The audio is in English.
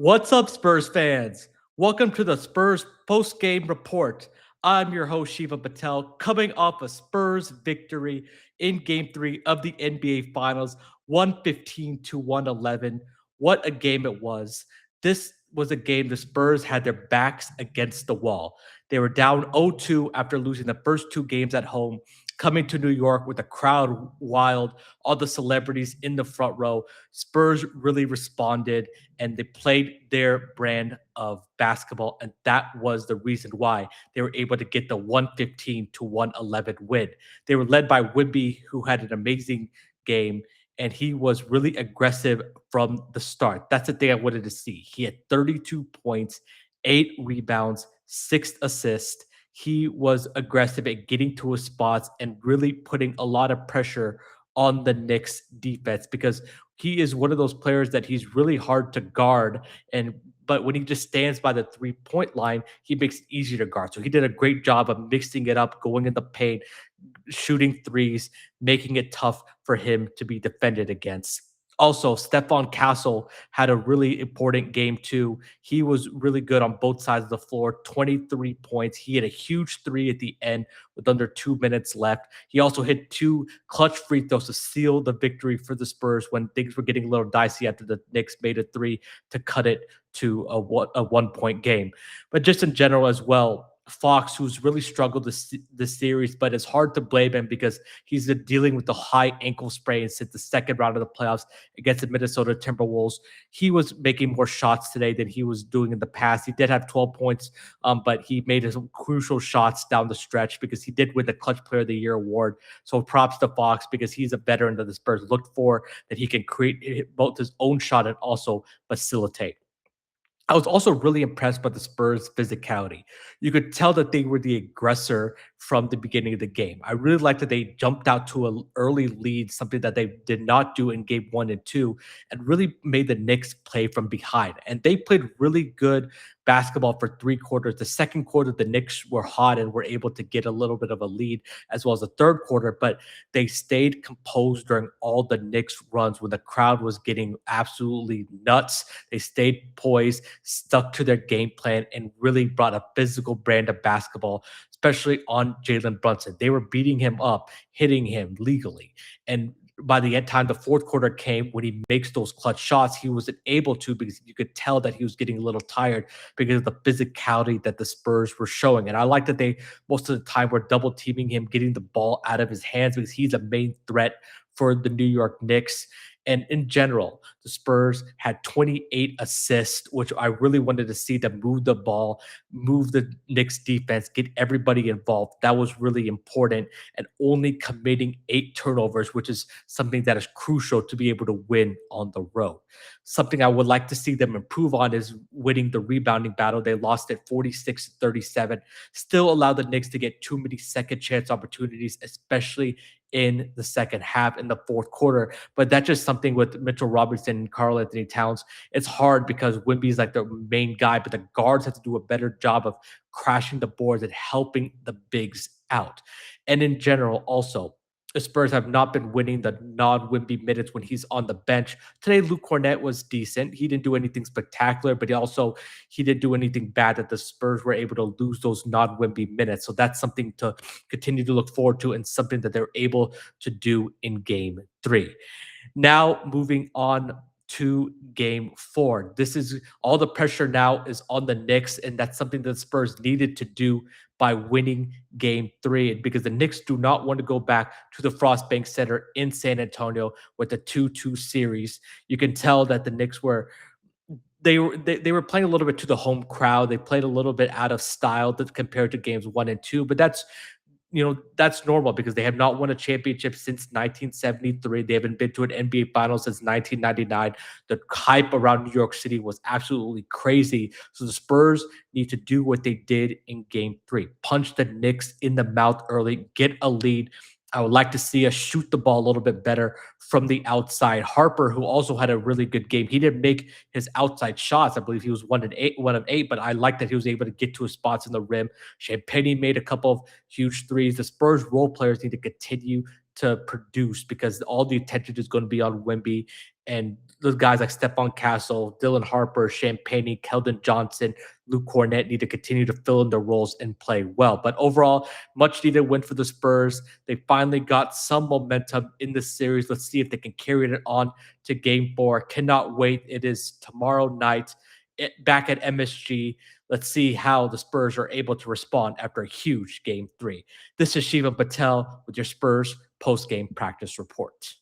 What's up, Spurs fans? Welcome to the Spurs post-game report. I'm your host, Shiva Patel, coming off a Spurs victory in Game 3 of the NBA Finals, 115 to 111. What a game it was. This was a game the Spurs had their backs against the wall. They were down 0-2 after losing the first two games at home, coming to New York with the crowd wild, all the celebrities in the front row. Spurs really responded and they played their brand of basketball. And that was the reason why they were able to get the 115 to 111 win. They were led by Wemby, who had an amazing game. And he was really aggressive from the start. That's the thing I wanted to see. He had 32 points, 8 rebounds, 6 assists. He was aggressive at getting to his spots and really putting a lot of pressure on the Knicks defense because he is one of those players that he's really hard to guard. But when he just stands by the 3-point line, he makes it easier to guard. So he did a great job of mixing it up, going in the paint, shooting threes, making it tough for him to be defended against. Also, Stephon Castle had a really important game too. He was really good on both sides of the floor, 23 points. He had a huge three at the end with under 2 minutes left. He also hit two clutch free throws to seal the victory for the Spurs when things were getting a little dicey after the Knicks made a three to cut it to a 1 point game. But just in general as well, Fox, who's really struggled this series, but it's hard to blame him because he's been dealing with the high ankle sprain since the second round of the playoffs against the Minnesota Timberwolves. He was making more shots today than he was doing in the past. He did have 12 points, but he made some crucial shots down the stretch because he did win the Clutch Player of the Year award. So props to Fox because he's a veteran that the Spurs looked for, that he can create both his own shot and also facilitate. I was also really impressed by the Spurs' physicality. You could tell that they were the aggressor from the beginning of the game. I really liked that they jumped out to an early lead, something that they did not do in game 1 and 2, and really made the Knicks play from behind. And they played really good basketball for 3 quarters. The second quarter, the Knicks were hot and were able to get a little bit of a lead, as well as the third quarter, but they stayed composed during all the Knicks runs when the crowd was getting absolutely nuts. They stayed poised, stuck to their game plan, and really brought a physical brand of basketball, especially on Jalen Brunson. They were beating him up, hitting him legally. And by the end time the fourth quarter came, when he makes those clutch shots, he wasn't able to because you could tell that he was getting a little tired because of the physicality that the Spurs were showing. And I like that they most of the time were double teaming him, getting the ball out of his hands because he's a main threat for the New York Knicks. And in general, the Spurs had 28 assists, which I really wanted to see them move the ball, move the Knicks defense, get everybody involved. That was really important. And only committing 8 turnovers, which is something that is crucial to be able to win on the road. Something I would like to see them improve on is winning the rebounding battle. They lost at 46-37. Still allowed the Knicks to get too many second chance opportunities, especially in the second half in the fourth quarter. But that's just something with Mitchell Robinson and Karl Anthony Towns. It's hard because Wemby is like the main guy, but the guards have to do a better job of crashing the boards and helping the bigs out. And in general, also, the Spurs have not been winning the non-Wemby minutes when he's on the bench. Today, Luke Cornett was decent. He didn't do anything spectacular, but he didn't do anything bad that the Spurs were able to lose those non-Wemby minutes. So that's something to continue to look forward to and something that they're able to do in game 3. Now, moving on to game 4. This is all the pressure now is on the Knicks, and that's something that the Spurs needed to do by winning game 3 because the Knicks do not want to go back to the Frost Bank Center in San Antonio with a 2-2 series. You can tell that the Knicks were they were playing a little bit to the home crowd. They played a little bit out of style compared to games 1 and 2, but that's normal because they have not won a championship since 1973. They haven't been to an NBA final since 1999. The hype around New York City was absolutely crazy. So the Spurs need to do what they did in game 3. Punch the Knicks in the mouth early, get a lead. I would like to see us shoot the ball a little bit better from the outside. Harper, who also had a really good game, he didn't make his outside shots. I believe he was 1 of 8, but I like that he was able to get to his spots in the rim. Champagne made a couple of huge threes. The Spurs role players need to continue to produce because all the attention is going to be on Wemby And those guys like Stephon Castle, Dylan Harper, Champagne, Keldon Johnson, Luke Cornett need to continue to fill in their roles and play well. But overall, much needed win for the Spurs. They finally got some momentum in the series. Let's see if they can carry it on to game four. Cannot wait. It is tomorrow night back at MSG. Let's see how the Spurs are able to respond after a huge game three. This is Shivam Patel with your Spurs post-game practice report.